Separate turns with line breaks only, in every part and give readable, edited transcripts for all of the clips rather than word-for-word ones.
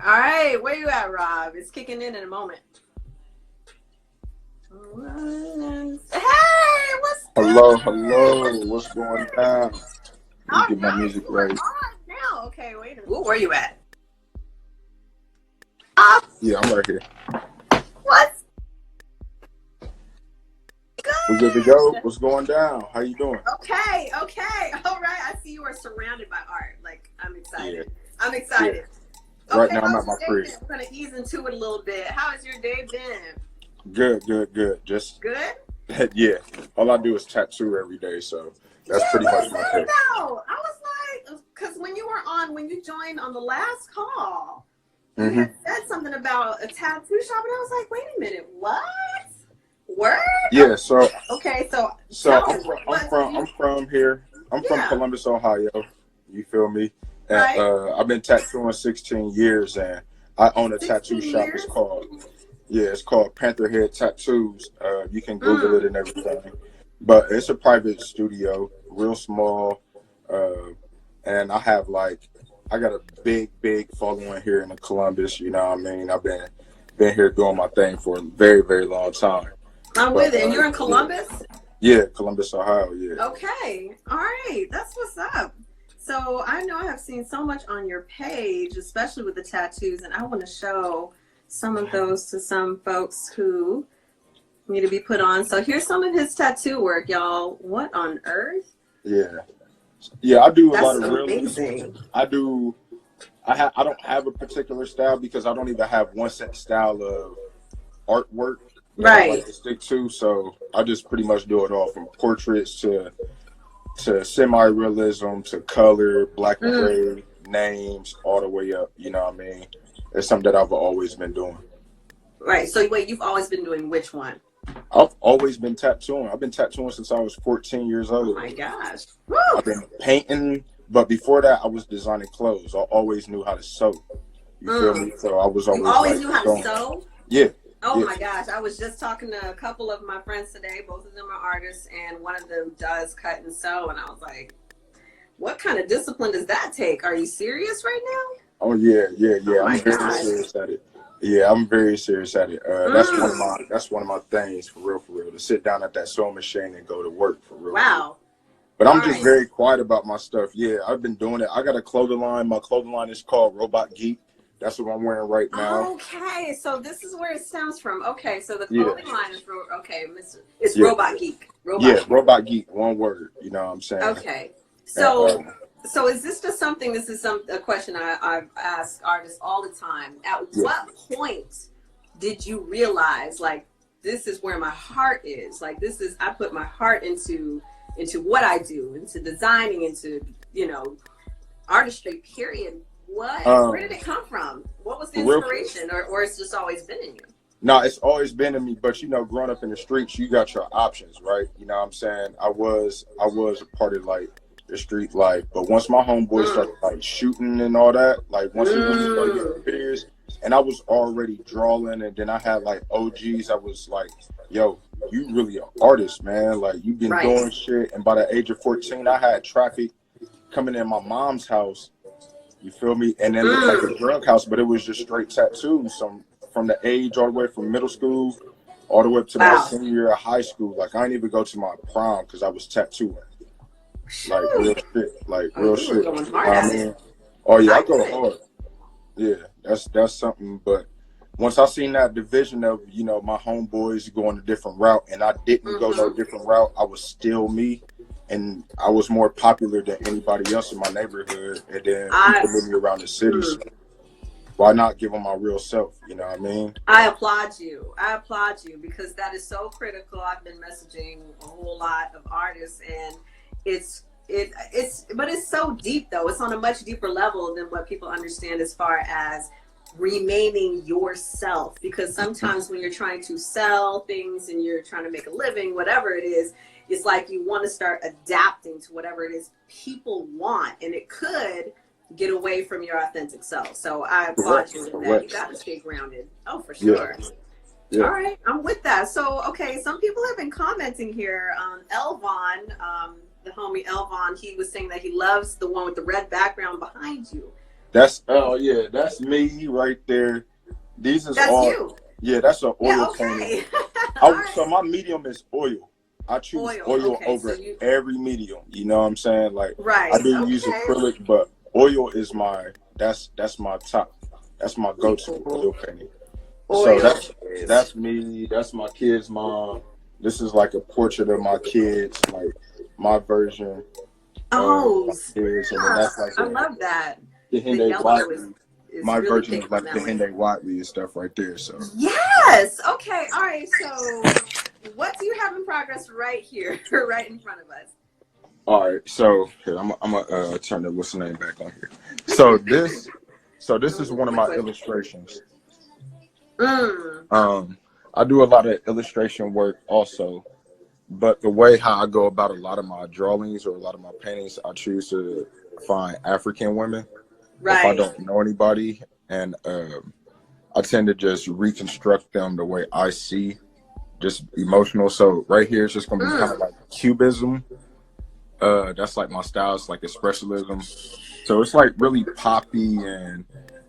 All right, where you at, Rob? It's kicking in a moment. Hey, what's
Hello,
good?
hello. What's going down? Let me
All
get my
right,
music
you are
right.
on now. Okay, wait a minute. Where you at? Uh,
Yeah, I'm right here.
what's
We good to go?
good?
What's going down? How you doing?
Okay. All right. I see you are surrounded by art. Like, I'm
Yeah,
excited. I'm
yeah.
excited.
Right
Okay,
now I'm
how's
at
your
my
day
crib.
been? We're gonna ease into it a little bit. How has your day been?
Good, good, good. Just
Good?
yeah. All I do is tattoo every day, so that's
Yeah,
pretty
let's
much
say
my day.
though. I was like, because when you joined on the last call, you
hmm
had said something about a tattoo shop, and I was like, wait a minute, what? Word?
Yeah. So
Okay, so
so
tell
I'm
me,
from I'm
what
from
you,
I'm from here. I'm from
yeah,
Columbus, Ohio. You feel me? And
right?
I've been tattooing 16 years, and I own a tattoo
16
shop.
years?
It's called Pantherhead Tattoos. You can Google it
Mm.
and everything. But it's a private studio, real small. Uh, and I got a big following here in Columbus. You know what I mean? I've been here doing my thing for a very, very long time.
I'm with
But
it. And you're in
yeah,
Columbus?
yeah, Columbus, Ohio. Yeah,
Okay. All right. That's what's up. So I know I have seen so much on your page, especially with the tattoos, and I want to show some of those to some folks who need to be put on. So here's some of his tattoo work, y'all. What on earth?
yeah, yeah. I do a lot
That's
of realism.
amazing.
I do. I don't have a particular style because I don't even have one set style of artwork that I
Right.
like to stick to. So I just pretty much do it all from portraits to semi-realism to color, black and
Mm,
gray, names, all the way up. You know what I mean? It's something that I've always been doing.
right. So wait, you've always been doing which one?
I've always been tattooing. I've been tattooing since I was 14 years
Oh
old.
my gosh. Woo!
I've been painting, but before that, I was designing clothes. I always knew how to sew. You feel
Mm.
me? So I was
You
always
always
like
knew how to
sewing.
sew?
Yeah,
Oh
yeah.
my gosh. I was just talking to a couple of my friends today. Both of them are artists, and one of them does cut and sew. And I was like, what kind of discipline does that take? Are you serious right now?
Oh yeah, yeah,
Oh
yeah.
my
I'm very
gosh.
serious at it. Yeah, I'm very serious at it.
Mm.
That's one of my things for real. To sit down at that sewing machine and go to work for real, for real.
Wow.
But
All
I'm just
right.
very quiet about my stuff. Yeah, I've been doing it. I got a clothing line. My clothing line is called Robot Geek. That's what I'm wearing right now.
Okay. So this is where it stems from. Okay. So the
Yeah,
clothing line is okay, Mr. It's
yeah,
Robot Geek. Robot
yeah.
Geek.
Robot Geek, one word. You know what I'm saying?
Okay.
And,
So is this just something? This is a question I've asked artists all the time. At
yeah.
what point did you realize like this is where my heart is? Like this is I put my heart into what I do, into designing, into artistry. Period. Where did
Um,
it come from? What was the
for real.
inspiration, or it's just always been in you?
No, it's always been in me, but growing up in the streets, you got your options, right? You know what I'm saying? I was a part of like the street life, but once my homeboys
Mm.
started like shooting and all that, like once we really started getting
Mm.
serious, and I was already drawing, and then I had like OGs. I was like, "Yo, you really an artist, man? Like you've been
Right.
doing shit." And by the age of 14, I had traffic coming in my mom's house. You feel me? And it looked like a
Mm.
drug house, but it was just straight tattoos. From the age all the way from middle school all the way up to my
Wow.
senior year of high school. Like I didn't even go to my prom because I was tattooing. Like
Shoo.
real shit. Like
Oh,
real
you were
shit.
going
You
hard
know what I
at it.
mean? Oh yeah, I
I
go
get
hard. Yeah, that's something. But once I seen that division of my homeboys going a different route, and I didn't go no
it.
different route, I was still me, and I was more popular than anybody else in my neighborhood, and then
I
people knew me around the city. So
mm,
why not give them my real self? You know what I mean?
I applaud you. I applaud you because that is so critical. I've been messaging a whole lot of artists, and but it's so deep though. It's on a much deeper level than what people understand as far as remaining yourself. Because sometimes when you're trying to sell things and you're trying to make a living, whatever it is, it's like you want to start adapting to whatever it is people want, and it could get away from your authentic self. So I applaud
Correct.
you with that. You
Correct.
got to stay grounded. Oh, for
Yeah.
sure.
Yeah.
All right, I'm with that. So, okay, some people have been commenting here. Elvon, the homie Elvon, he was saying that he loves the one with the red background behind you.
That's oh yeah, that's me right there. These is
That's
all
you.
yeah, that's an
Yeah.
oil painting.
Okay. All
So
right.
my medium is oil. I choose
Oil.
oil
Okay. So
over
you.
every medium. You know what I'm saying? Like I
Right.
do use
Okay.
acrylic, but oil is my that's my top. That's my go-to
Ooh,
oil painting. So
oil is.
that's me. That's my kid's mom. This is like a portrait of my kids, like my version of
Oh,
my kids, and then
snap.
that's like
I love that.
the
The
Hinde
yellow is
Watley.
is
My
really
version
picking
of
on
like the
that one.
Hinde Watley and stuff right there. So
Yes. Okay. All right. So, what do you have in progress right here, right in front of us?
all right, so here I'm gonna turn the what's the name back on here. So this is one of
Quick
my
question.
illustrations.
Mm.
I do a lot of illustration work also, but the way how I go about a lot of my drawings or a lot of my paintings, I choose to find African women if I
Right.
don't know anybody, and I tend to just reconstruct them the way I see, just emotional. So right here, it's just gonna be kind of
Mm.
like cubism. That's like my style. It's like expressionism. So it's like really poppy and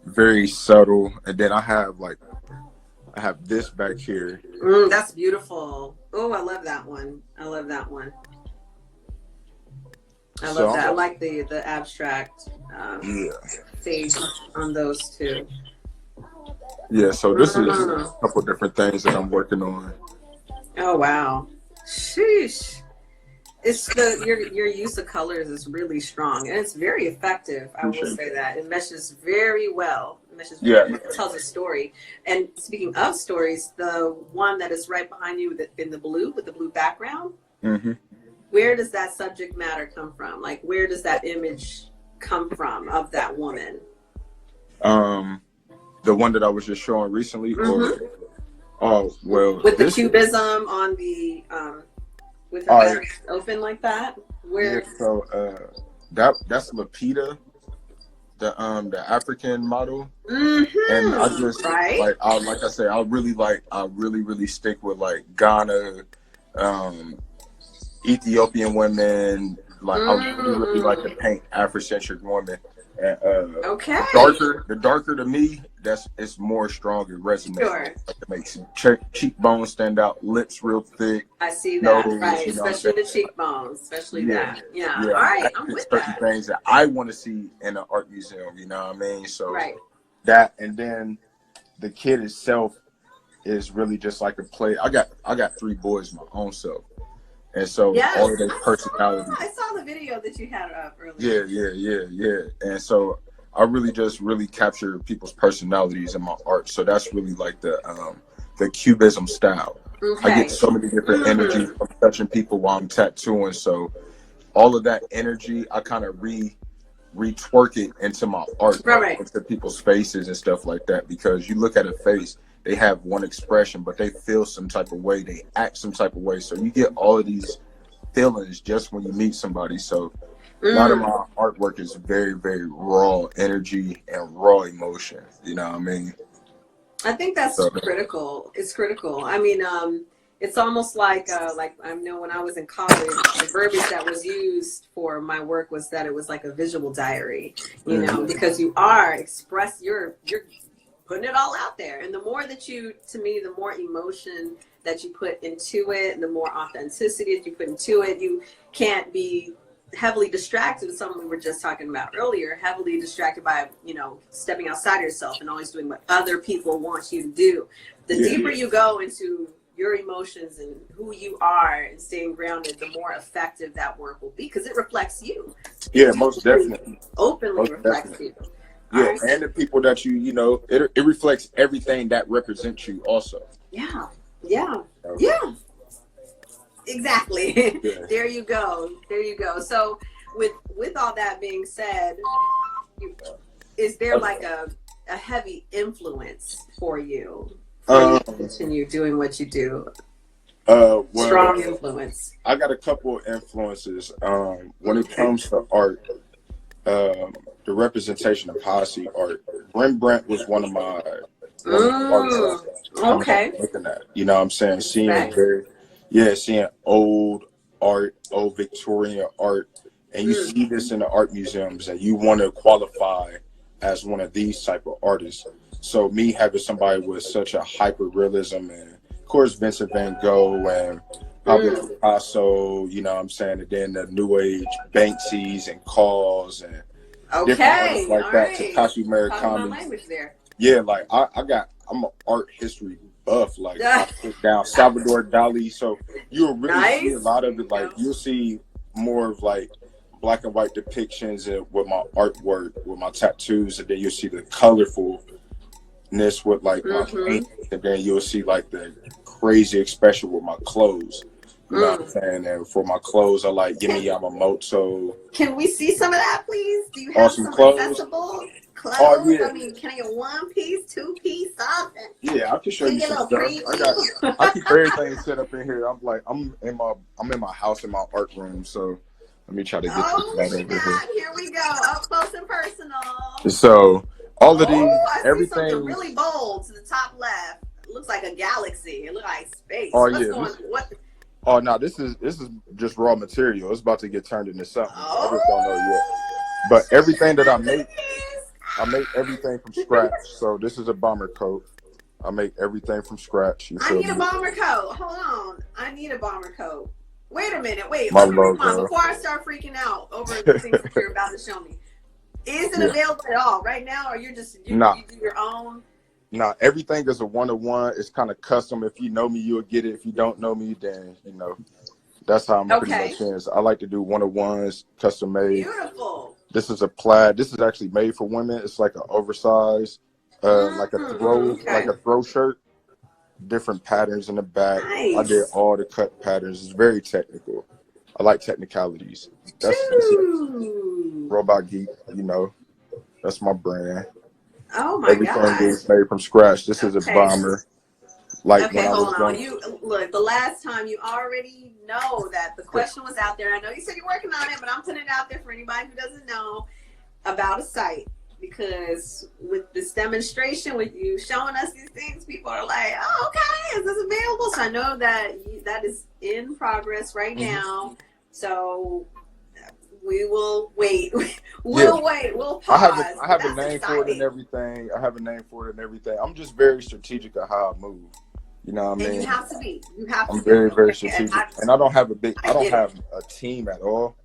very subtle. And then I have this back here.
That's beautiful. Oh, I love that one. I love that one. I
So
love that. I
I'm,
like the abstract
yeah,
face on those two.
yeah. So this is
Mm.
a couple different things that I'm working on.
Oh wow. Sheesh. It's your use of colors is really strong and it's very effective. I will
Appreciate
say
it.
that it meshes very well. It meshes very
Yeah.
well. It tells a story. And speaking of stories, the one that is right behind you in the blue with the blue background,
Hmm.
where does that subject matter come from? Like where does that image come from of that woman?
Um, the one that I was just showing recently, or
Mm-hmm.
oh well,
With the
this.
cubism on the with her
All right.
mouth open like that.
Yeah.
Where
So that's Lapita, the African model. And I
mm-hmm.
just
Right?
like I say, I really stick with like Ghana, um, Ethiopian women. Like I really like to
Mm.
paint Afrocentric women. And
Okay.
the darker to me, that's it's more strong and resonate.
Sure.
Like it makes cheekbones stand out, lips real thick,
I see that.
nose.
Right.
You know what I'm
Especially
saying?
the cheekbones. Especially
Yeah,
that. Yeah.
yeah.
All right. I'm
It's
with
certain
that.
things that I want to see in an art museum. You know what I mean? So
Right.
that, and then the kid itself is really just like a play. I got three boys my own self, and so all
Yes.
of their personalities.
I saw the video that you had up
Yeah,
earlier.
yeah. And so I really just really capture people's personalities in my art. So that's really like the cubism style. I get
Okay.
so many different energies
Mm.
from touching people while I'm tattooing. So all of that energy, I kind of retwerk it into my art,
Right, right.
into people's faces and stuff like that. Because you look at a face, they have one expression, but they feel some type of way, they act some type of way. So you get all of these feelings just when you meet somebody. So a lot of
Mm.
my artwork is very, very raw energy and raw emotion. You know what I mean?
I think that's
So
critical. It's critical. I mean, it's almost like I know when I was in college, the verbiage that was used for my work was that it was like a visual diary, you know,
mhm.
because you are express you're putting it all out there, and the more that you, to me, the more emotion that you put into it, and the more authenticity that you put into it, you can't be heavily distracted with something we were just talking about earlier, heavily distracted by, you know, stepping outside yourself and always doing what other people want you to do. The
Yeah,
deeper you go into your emotions and who you are and staying grounded, the more effective that work will be because it reflects you.
yeah,
It
most
totally
definitely,
openly
most
reflects
definitely.
you. All
Yeah,
right.
and the people that you know, it reflects everything that represents you also.
Yeah. Yeah.
So,
Yeah. Exactly.
yeah.
There you go. There you go. So with all that being said, you, is there like a heavy influence for you to
Um,
continue doing what you do?
well,
Strong influence.
I got a couple of influences. When it
Okay.
comes to art, the representation of how I see art, Rembrandt was one of my artists
Mm,
coming up
okay.
and looking at. You know what I'm saying? Seeing
Respect.
very, yeah, seeing old art, old Victorian art, and you
Mm,
see this in the art museums, and you want to qualify as one of these type of artists. So me having somebody with such a hyper realism, and of course Vincent Van Gogh and Pablo Picasso, you know what I'm saying, and then the new age Banksies and Calls and different artists
Okay,
like
all
that,
right.
Takashi
Talking my
Murakami.
language there.
Yeah, like I'm an art history buff. Like I put down Salvador Dali, so you'll really see a
Nice.
lot
There
of
you
it. Like
go.
you'll see more of like black and white depictions and with my artwork, with my tattoos, and then you'll see the colorfulness with like my paint, and then you'll see like the crazy expression with my clothes. You know what I'm saying? And for my clothes, I like Gimme Yamamoto.
Can we see some of that, please? Do you have
Awesome
some
clothes.
accessible
Oh
clothes?
yeah,
I mean, can I get one piece, two piece, something?
yeah. I can show
Can
you
you get
some
a little
stuff.
preview?
I keep everything set up in here. I'm in my house in my art room. So let me try to get this
Oh
right over
snap! Here we go, up close and personal.
here. So all of these,
Oh, I see something
everything.
really bold to the top left. It looks like a galaxy. It looks like space.
Oh
What's
yeah,
going? What?
oh no, this is just raw material. It's about to get turned into something. I just don't know yet.
Oh,
But
show
everything that I
me
make,
this.
I make everything from scratch. So this is a bomber coat. I make everything from scratch. You
I
feel
need a
me?
bomber coat. Hold on. I need a bomber coat. Wait a minute. Wait.
My
Let me rewind
logo.
before I start freaking out over the things that you're about to show me. Is it
Yeah.
available at all right now, or you
Nah.
you do your own?
Nah, everything is a one-to-one. It's kind of custom. If you know me, you'll get it. If you don't know me, then you know. That's how I'm pretty
Okay.
much in. So I like to do one-on-ones, custom made.
Beautiful.
This is a plaid. This is actually made for women. It's like an oversized, like a
Okay.
throw shirt. Different patterns in the back. I did
Nice.
all the cut patterns. It's very technical. I like technicalities. That's it. Robot Geek. You know, that's my brand.
Oh my
Everything
gosh.
is made from scratch. This is a
Okay.
bomber. Like
Okay,
when I was
hold on.
going.
You look. The last time you already know that the question was out there. I know you said you're working on it, but I'm putting it out there for anybody who doesn't know about a site. Because with this demonstration, with you showing us these things, people are like, "Oh, okay, is this available?" So I know that that is in progress right now. So we will wait. We'll wait. We'll pause.
I have a
That's
name for it and
exciting.
everything. I have a name for it and everything. I'm just very strategic of how I move. You know what I
And
mean?
you have to be. You have to
I'm
be.
very, very
Okay?
strategic. And I don't have I don't
get it.
have a team at all.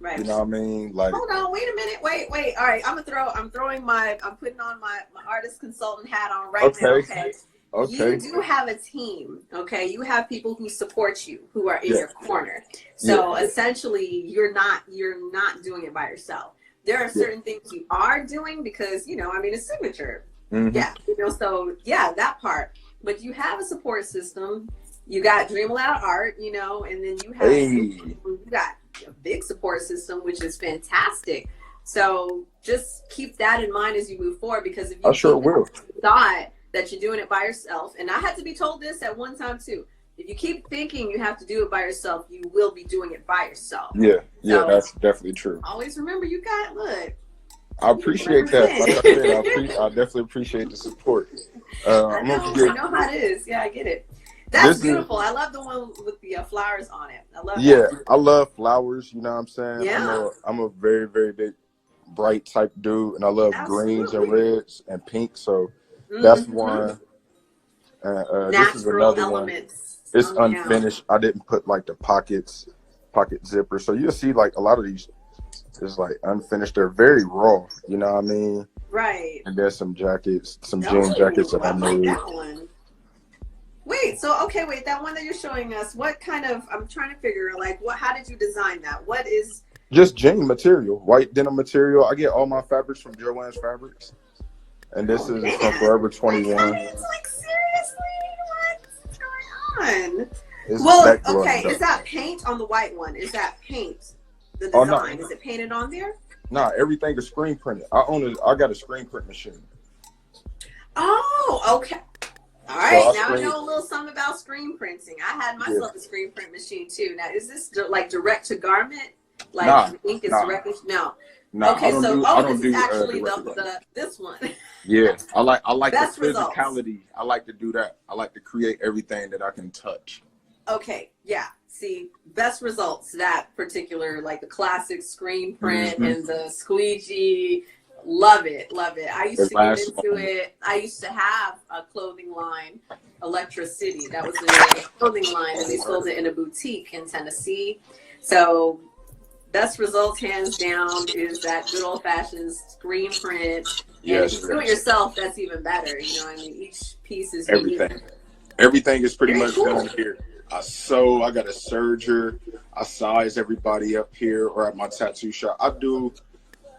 Right.
You know what I mean? Like,
Hold on, wait a minute, wait. All right, I'm putting on my artist consultant hat on right now. Okay.
Okay.
You do have a team, okay? You have people who support you, who are in your corner. So essentially, you're not doing it by yourself. There are certain things you are doing because it's signature. Yeah, so that part. But you have a support system. You got Dreamaloud Art, and then you have you got a big support system, which is fantastic. So just keep that in mind as you move forward, because if you thought that you're doing it by yourself, and I had to be told this at one time too, if you keep thinking you have to do it by yourself, you will be doing it by yourself.
So, that's definitely true.
Always remember,
I appreciate that. Like I said, I definitely appreciate the support.
I know how it is. Yeah, I get it. That's beautiful. I love the one with the flowers on it. I love that.
I love flowers. You know what I'm saying?
Yeah.
I'm a very, very big, bright type dude, and I love greens and reds and pink. So that's one. This is another
elements.
One. It's unfinished. I didn't put like the pocket zipper. So you'll see like a lot of these is like unfinished. They're very raw. You know what I mean?
Right.
And there's some jackets, some jean jackets that I made.
That one. Wait, that one that you're showing us, what kind of, I'm trying to figure how did you design that? What is?
Just jean material, white denim material. I get all my fabrics from Joann's Fabrics. And this is from Forever 21.
It's like, seriously, what's going on? Is that paint on the white one? Is that paint? The design, is it painted on there?
Nah, everything is screen printed. I got a screen print machine.
Oh, okay. All right, now I know a little something about screen printing. I had myself a screen print machine too. Now, is this like direct to garment? Like ink is directly? No. Okay, this is actually this one.
Yeah, I like
Best
the physicality. I like to do that. I like to create everything that I can touch.
Okay, yeah. See, best results, that particular, like the classic screen print and the squeegee. Love it, love it. I used
It
to get
lasts
into
long.
it. I used to have a clothing line, Electricity. That was the name of the clothing line, and they sold it in a boutique in Tennessee. So best results, hands down, is that good old fashioned screen print. And if
Yes,
you do it
yes.
yourself, that's even better. You know, I mean, each piece is unique.
Everything. Everything is pretty
Very
much
cool.
done here. I sew, I got a serger, I size everybody up here or at my tattoo shop. I do,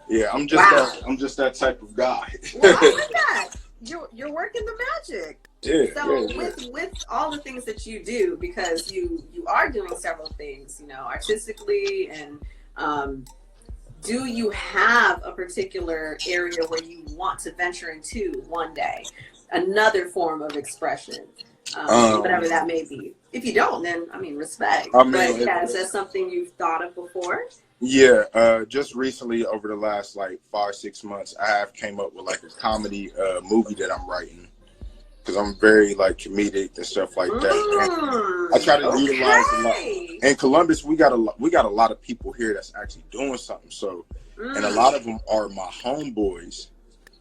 yeah,
Wow.
I'm just that type of guy.
Well, I like that. You're working the magic.
Yeah,
So
yeah,
with all the things that you do, because you are doing several things, you know, artistically, and do you have a particular area where you want to venture into one day, another form of expression, whatever that may be? If you don't, then I mean, respect.
I mean,
But yeah, is that something you've thought of before?
yeah, just recently over the last like 5, 6 months, I have came up with like a comedy movie that I'm writing because I'm very like comedic and stuff like that. And I try to utilize a lot. In Columbus, we got a lot of people here that's actually doing something. So, and a lot of them are my homeboys,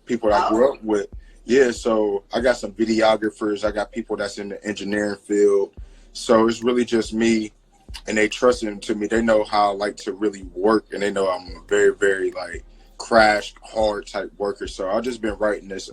people that I grew up with. Yeah, so I got some videographers. I got people that's in the engineering field. So it's really just me, and they trust him to me. They know how I like to really work, and they know I'm a very, very like crash hard type worker. So I've just been writing this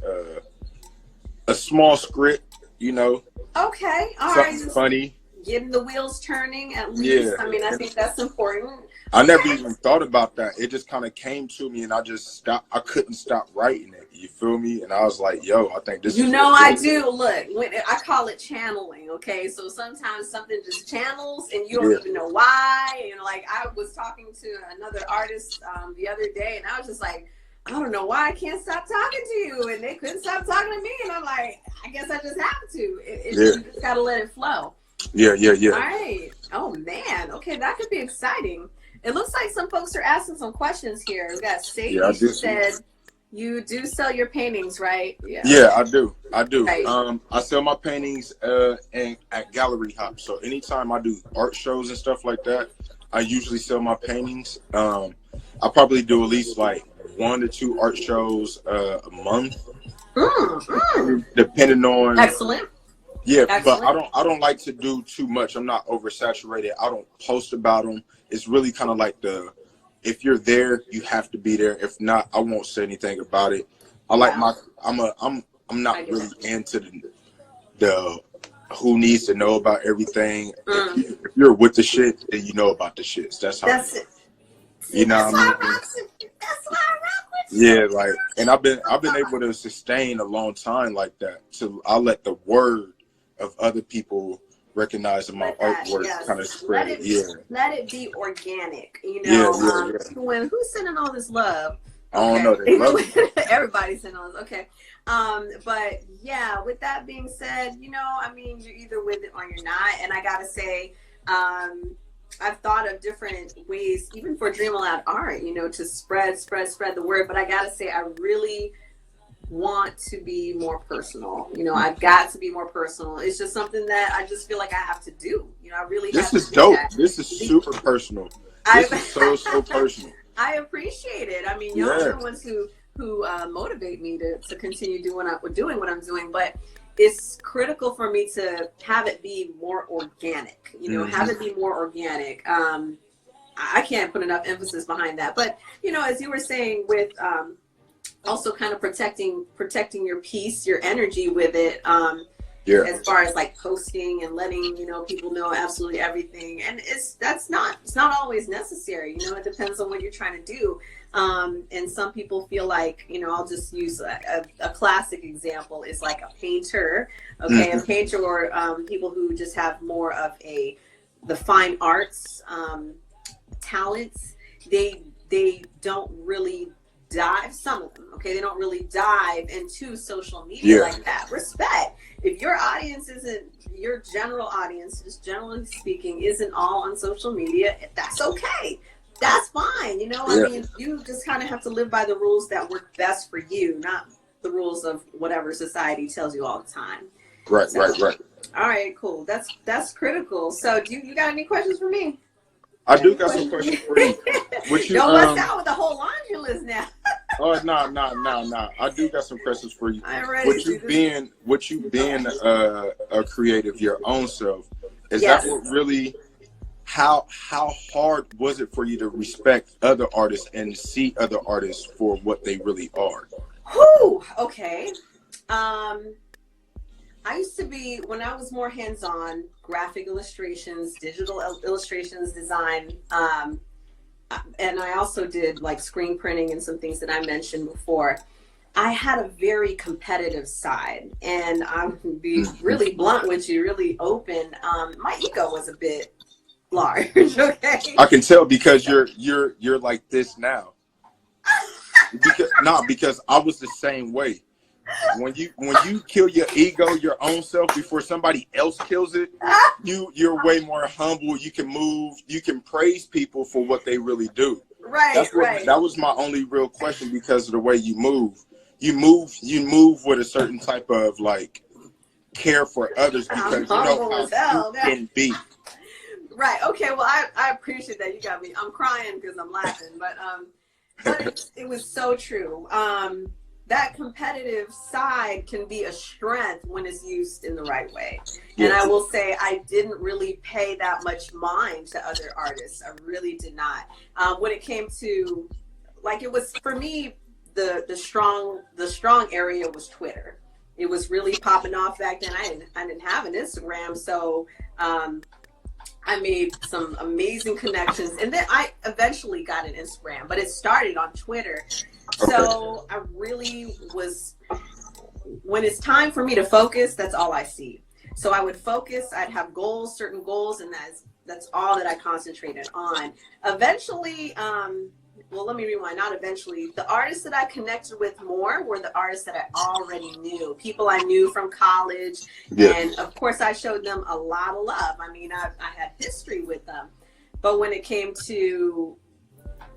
a small script, you know.
Okay, all
Something
right.
funny.
Getting the wheels turning at least.
Yeah.
I mean, I think that's important.
I never even thought about that. It just kind of came to me, and I just stopped. I couldn't stop writing it. You feel me? And I was like, "Yo, I think this."
You
is
know,
what
I
it is.
do. Look, when I call it channeling. Okay, so sometimes something just channels, and you don't even know why. And like, I was talking to another artist the other day, and I was just like, I don't know why I can't stop talking to you, and they couldn't stop talking to me, and I'm like, I guess I just have to. You just gotta let it flow.
Yeah.
All right. Oh man. Okay, that could be exciting. It looks like some folks are asking some questions here. We got Sadie.
Yeah,
She said you do sell your paintings, right?
Yeah, I do.
Right.
I sell my paintings at Gallery Hop. So anytime I do art shows and stuff like that, I usually sell my paintings. I probably do at least like 1 to 2 art shows a month, depending on.
Excellent.
Yeah,
Excellent.
but I don't like to do too much. I'm not oversaturated. I don't post about them. It's really kind of like if you're there, you have to be there. If not, I won't say anything about it. I like I'm not really into the who needs to know about everything. If you're with the shit, then you know about the shits. That's how.
That's it.
You know what I mean?
That's why I rock with you.
Yeah, like, and I've been able to sustain a long time like that. So I let the word of other people recognize my artwork kind of spread.
Let it be organic. You know, when who's sending all this love?
I don't know. They love it.
Everybody's sending all this. Okay. But yeah, with that being said, you know, I mean, you're either with it or you're not. And I gotta say, I've thought of different ways, even for Dreamaloud art, you know, to spread the word. But I gotta say, I really want to be more personal. You know, I've got to be more personal. It's just something that I just feel like I have to do. You know, I really have to do. This is
dope. This is super personal. This is so personal.
I appreciate it. I mean, y'all are the ones who motivate me to continue doing what I'm doing. But it's critical for me to have it be more organic. You know, have it be more organic. I can't put enough emphasis behind that. But you know, as you were saying, with also kind of protecting your peace, your energy with it. As far as like posting and letting, you know, people know absolutely everything. And it's not always necessary. You know, it depends on what you're trying to do. And some people feel like, you know, I'll just use a classic example is like a painter. Okay. A painter or people who just have more of the fine arts talents. They don't really dive, some of them, okay, they don't really dive into social media like that. Respect. If your audience isn't, your general audience, just generally speaking, isn't all on social media, that's okay. That's fine. You know, I mean, you just kind of have to live by the rules that work best for you, not the rules of whatever society tells you all the time.
Right.
All right, cool. That's critical. So you got any questions for me?
I do got some questions for you.
Don't bust out with the whole laundry list now.
Oh no. I do got some questions for you.
I'm ready.
With you being a creative, your own self, is that
Yes.
what really? How hard was it for you to respect other artists and see other artists for what they really are?
Whew, okay. Um, I used to be, when I was more hands-on, graphic illustrations, digital illustrations, design, and I also did like screen printing and some things that I mentioned before. I had a very competitive side, and I'm gonna be
Mhm.
really blunt with you, really open. My ego was a bit large, okay?
I can tell because you're like this now. Because I was the same way. When you kill your ego, your own self before somebody else kills it, you're way more humble. You can move. You can praise people for what they really do.
Right, right.
That was my only real question because of the way you move. You move with a certain type of like care for others
I'm
because you know
humble
how
as
you
hell now.
can be.
Right. Okay. Well, I appreciate that. You got me. I'm crying because I'm laughing, but it was so true. That competitive side can be a strength when it's used in the right way. And I
Yes.
will say I didn't really pay that much mind to other artists. I really did not. When it came to, like, it was for me, the strong area was Twitter. It was really popping off back then. I didn't have an Instagram, so I made some amazing connections, and then I eventually got an Instagram, but it started on Twitter.
Okay.
So I really was, when it's time for me to focus, that's all I see. So I would focus, I'd have goals, certain goals, and that's all that I concentrated on. Eventually, well, let me rewind, not eventually. The artists that I connected with more were the artists that I already knew, people I knew from college.
Yeah.
And of course, I showed them a lot of love. I mean, I had history with them. But when it came to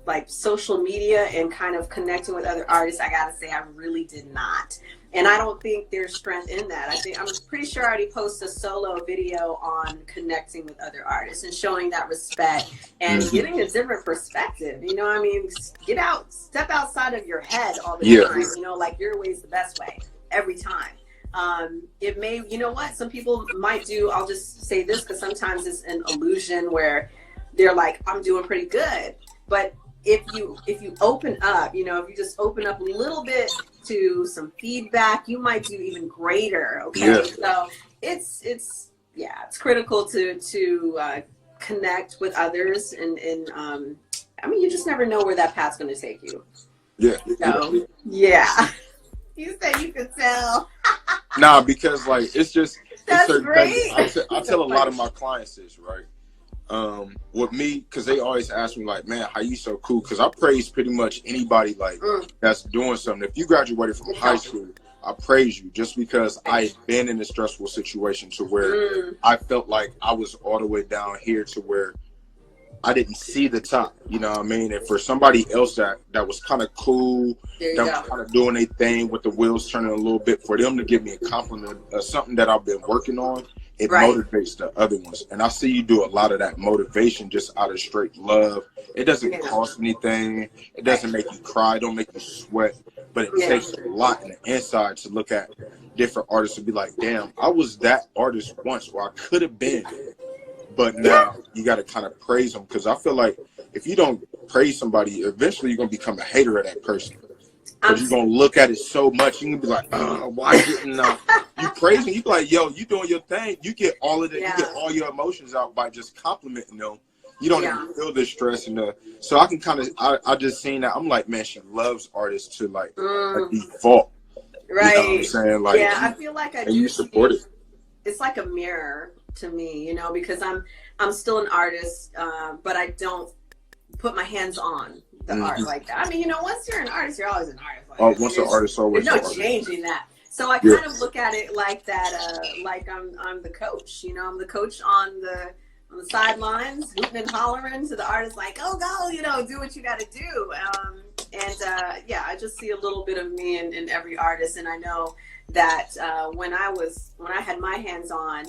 like social media and kind of connecting with other artists, I gotta say I really did not. And I don't think there's strength in that. I'm pretty sure I already posted a solo video on connecting with other artists and showing that respect and
Mhm.
getting a different perspective. You know what I mean? Get out, step outside of your head all the
Yeah.
time. You know, like your way is the best way every time. It may, you know what, some people might do, I'll just say this because sometimes it's an illusion where they're like, I'm doing pretty good. But if you open up, you know, if you just open up a little bit to some feedback, you might do even greater. Okay.
Yeah.
So it's critical to connect with others, and I mean, you just never know where that path's going to take you.
Yeah.
So yeah. You said you could tell.
Nah, because like it's
That's
certain
great.
things. I tell a lot of my clients this, right? With me, because they always ask me like, man, how you so cool? Because I praise pretty much anybody like that's doing something. If you graduated from high school, I praise you just because I've been in a stressful situation to where I felt like I was all the way down here to where I didn't see the top. You know what I mean? And for somebody else that was kind of cool,
There you
that
go.
was kind of doing their thing with the wheels turning a little bit, for them to give me a compliment of something that I've been working on, it
Right.
motivates the other ones. And I see you do a lot of that motivation just out of straight love. It doesn't
Yeah.
cost anything. It doesn't make you cry. It don't make you sweat. But it
Yeah.
takes a lot in the inside to look at different artists and be like, damn, I was that artist once, or I could have been. But now you got to kind of praise them, because I feel like if you don't praise somebody, eventually you're going to become a hater of that person. Because you're going to look at it so much, you're going to be like, why didn't you praise me? You be like, yo, you doing your thing. You get all of it.
Yeah.
You get all your emotions out by just complimenting them. You don't
Yeah.
even feel the stress. So I can kind of, I just seen that. I'm like, man, she loves artists to like a default.
Right.
You know what I'm saying? Like,
yeah, I feel like I
and
do
you support it.
It's like a mirror to me, you know, because I'm still an artist, but I don't put my hands on the art like that. I mean, you know, once you're an artist, you're always an artist. Like,
Once an artist, always
there's
an
no
artist.
changing that. So I kind of look at it like that, like I'm the coach. You know, I'm the coach on the sidelines, hooting and hollering to the artist, like, go, you know, do what you got to do. Yeah, I just see a little bit of me in every artist, and I know that when I had my hands on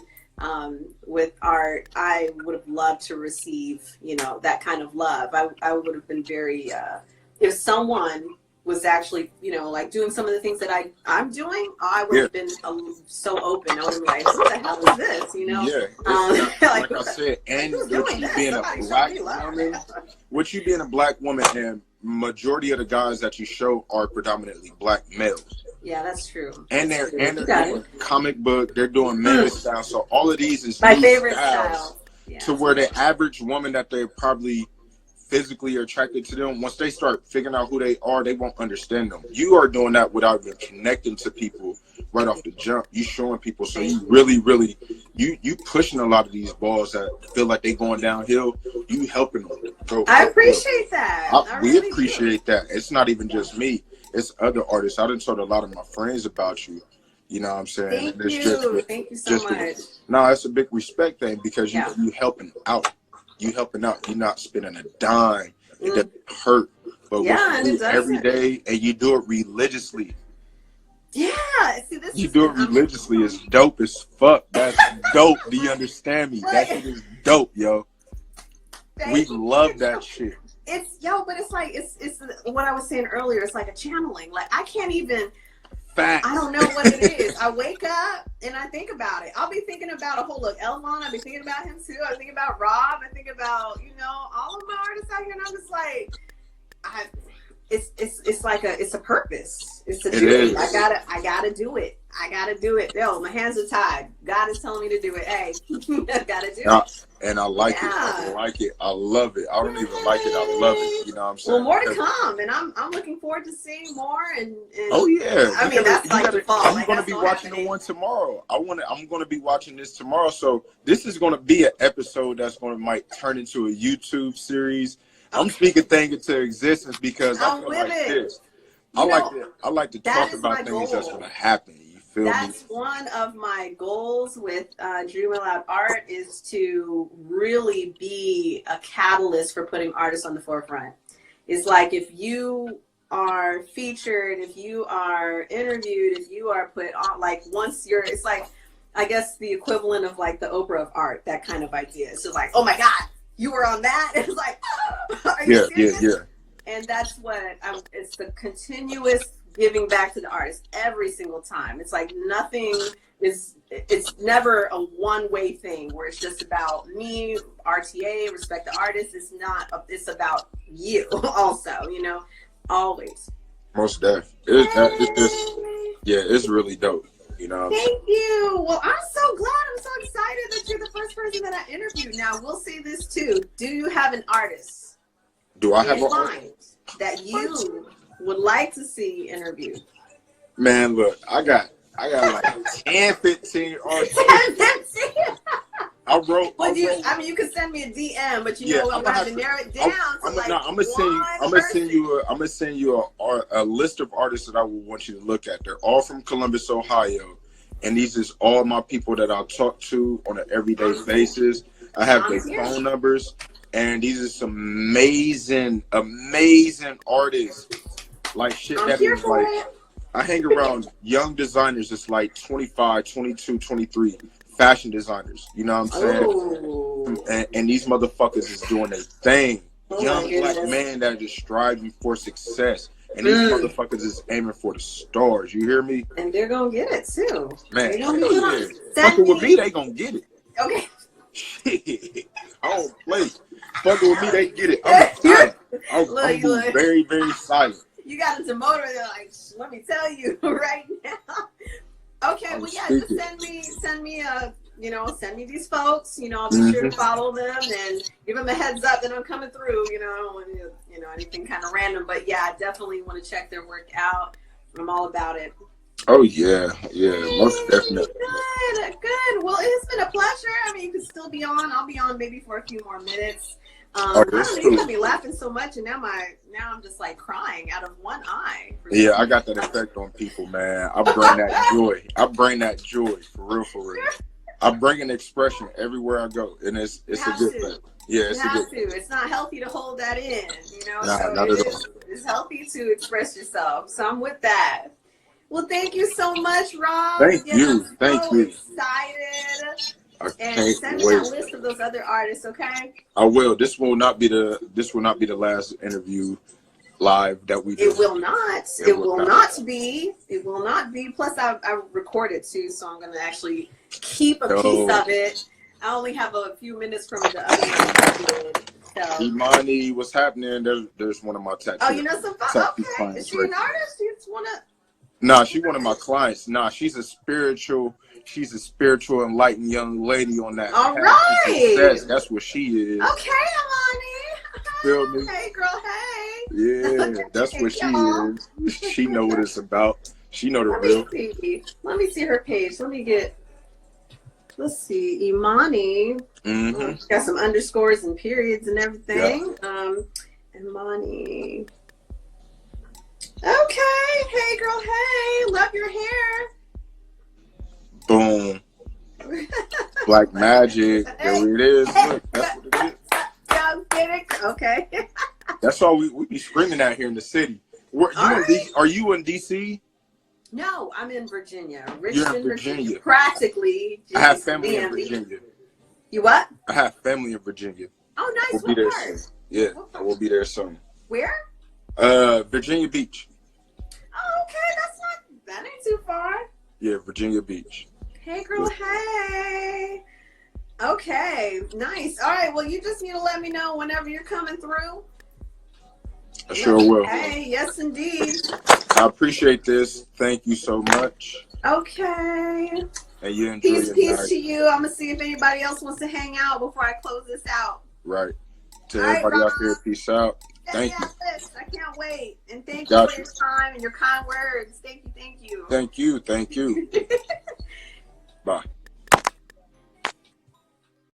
with art, I would have loved to receive, you know, that kind of love. I would have been very, if someone was actually, you know, like doing some of the things that I'm doing, I would
Yeah.
have been so open. I would have been like, "Who the hell is this?" You know?
Yeah, like I said, and
who's
with
doing
you
this?
being a
Somebody show
black
me love.
woman, with you being a black woman, and majority of the guys that you show are predominantly black males.
Yeah, that's true.
And
That's
they're
true.
doing comic book, they're doing manga style. So all of these is
My
new
favorite
styles
style. Yeah.
to where the average woman that they're probably physically attracted to them, once they start figuring out who they are, they won't understand them. You are doing that without even connecting to people right off the jump. You showing people, so you really you pushing a lot of these balls that feel like they going downhill. You helping them go.
I appreciate that.
We appreciate that. It's not even just me. It's other artists. I done told a lot of my friends about you. You know what I'm saying?
Thank you. Thank you so much.
No, it's a big respect thing because you helping out. You helping out. You're not spending a dime. It doesn't hurt. But
and it doesn't.
every day, and you do it religiously.
Yeah. See, this
you do it religiously. It's dope as fuck. That's dope. Do you understand me? That shit is dope, yo. We love that shit.
But it's like it's what I was saying earlier. It's like a channeling. Like I can't even.
Facts.
I don't know what it is. I wake up and I think about it. I'll be thinking about a whole look. Elmon, I'll be thinking about him too. I think about Rob. I think about, you know, all of my artists out here, and I'm just like, it's like it's a purpose. It's a duty. I gotta do it. I gotta do it. Yo, my hands are tied. God is telling me to do it. Hey, I gotta do it.
And I like it. I like it. I love it. I don't even like it. I love it. You know what I'm saying?
Well, more to come, and I'm looking forward to seeing more. And
oh yeah,
I mean that's like the fall.
I'm gonna be watching the one tomorrow. I'm gonna be watching this tomorrow. So this is gonna be an episode that's might turn into a YouTube series. I'm speaking things into existence because I feel like this. I like to talk about things that's gonna happen.
That's one of my goals with Dreamaloud Art is to really be a catalyst for putting artists on the forefront. It's like if you are featured, if you are interviewed, if you are put on, like once you're, it's like, I guess the equivalent of like the Oprah of art, that kind of idea. So like, oh my God, you were on that? It's like, are you serious?
Yeah.
And that's what it's the continuous giving back to the artist every single time. It's like it's never a one-way thing where it's just about me, RTA, respect the artist. It's not, it's about you also, you know, always.
Most def. It's really dope. You know.
Thank you. Well, I'm so glad. I'm so excited that you're the first person that I interviewed. Now, we'll say this too. Do you have an artist?
Do I have an artist
that you would like to see interviewed?
Man, look, I got like 10, 15 artists. I mean,
you could send me a DM, but you know I'm gonna have to narrow it down. I'm
gonna send you a list of artists that I will want you to look at. They're all from Columbus, Ohio, and these is all my people that I'll talk to on an everyday basis. I have their phone numbers, and these are some amazing artists. Like shit that is like, I hang around young designers that's like 25, 22, 23, fashion designers. You know what I'm saying? And these motherfuckers is doing their thing. Young black man that is striving for success. And these motherfuckers is aiming for the stars. You hear me?
And they're gonna get it too.
Man, fucking with me, they gonna get it.
Okay.
Shit. I don't play. Fucking with me, they get it. I'm silent. I'm very, very silent.
You got into motor, they're like, let me tell you right now. Okay, well, yeah, just send me these folks. You know, I'll be sure to follow them and give them a heads up that I'm coming through. You know, I don't want to, anything kind of random, but yeah, I definitely want to check their work out. I'm all about it.
Oh yeah, most definitely.
Good. Well, it's been a pleasure. I mean, you can still be on. I'll be on maybe for a few more minutes. I don't know, you got me laughing so much, and now I'm just like crying out of one eye.
Yeah, I got that effect on people, man. I bring that joy. For real. I bring an expression everywhere I go, and it's a good thing. Yeah, it's a good thing.
It's not healthy to hold that in,
Nah,
so
not at all.
It's healthy to express yourself. So I'm with that. Well, thank you so much, Rob.
Thank you.
I'm excited. And send me that list of those other artists, okay?
I will. This will not be the last interview live that we
It
just.
will not. It will not be. It will not be. Plus, I recorded too, so I'm going to actually keep a piece of it. I only have a few minutes from the other one I did. So.
Imani, what's happening? There's one of my tattoo.
Oh, you know some fun? Okay. Is she an artist? She's one of.
Nah, she's one of my clients. Nah, she's a spiritual enlightened young lady on that.
All right.
That's what she is.
Okay, Imani.
Feel me?
Hey, girl. Hey.
Yeah, that's what she is. She know what it's about. She know the real.
Let me see her page. Let's see, Imani.
Mm-hmm.
Got some underscores and periods and everything. Yeah. Imani. Okay. Hey, girl. Hey. Love your hair.
Boom. Black magic. There it is. Look, that's what it is.
Okay.
That's all we be screaming at here in the city. Are you in DC?
No, I'm in Virginia. Richmond,
You're in Virginia.
Practically.
I have family in Virginia.
You what?
I have family in Virginia.
Oh, nice.
We'll be there soon. Yeah, I will be there soon.
Where?
Virginia Beach.
Oh, okay. That ain't too far.
Yeah, Virginia Beach.
Hey, girl. Hey. Okay, nice. All right, well, you just need to let me know whenever you're coming through.
I sure will.
Hey, yes, indeed.
I appreciate this. Thank you so much.
Okay.
And you enjoy your
Peace
night.
to you. I'm going to see if anybody else wants to hang out before I close this out.
Right. To everybody out there, peace out. Thank you.
I can't wait. And thank you for your time and your kind words. Thank you.
Thank you. Bye.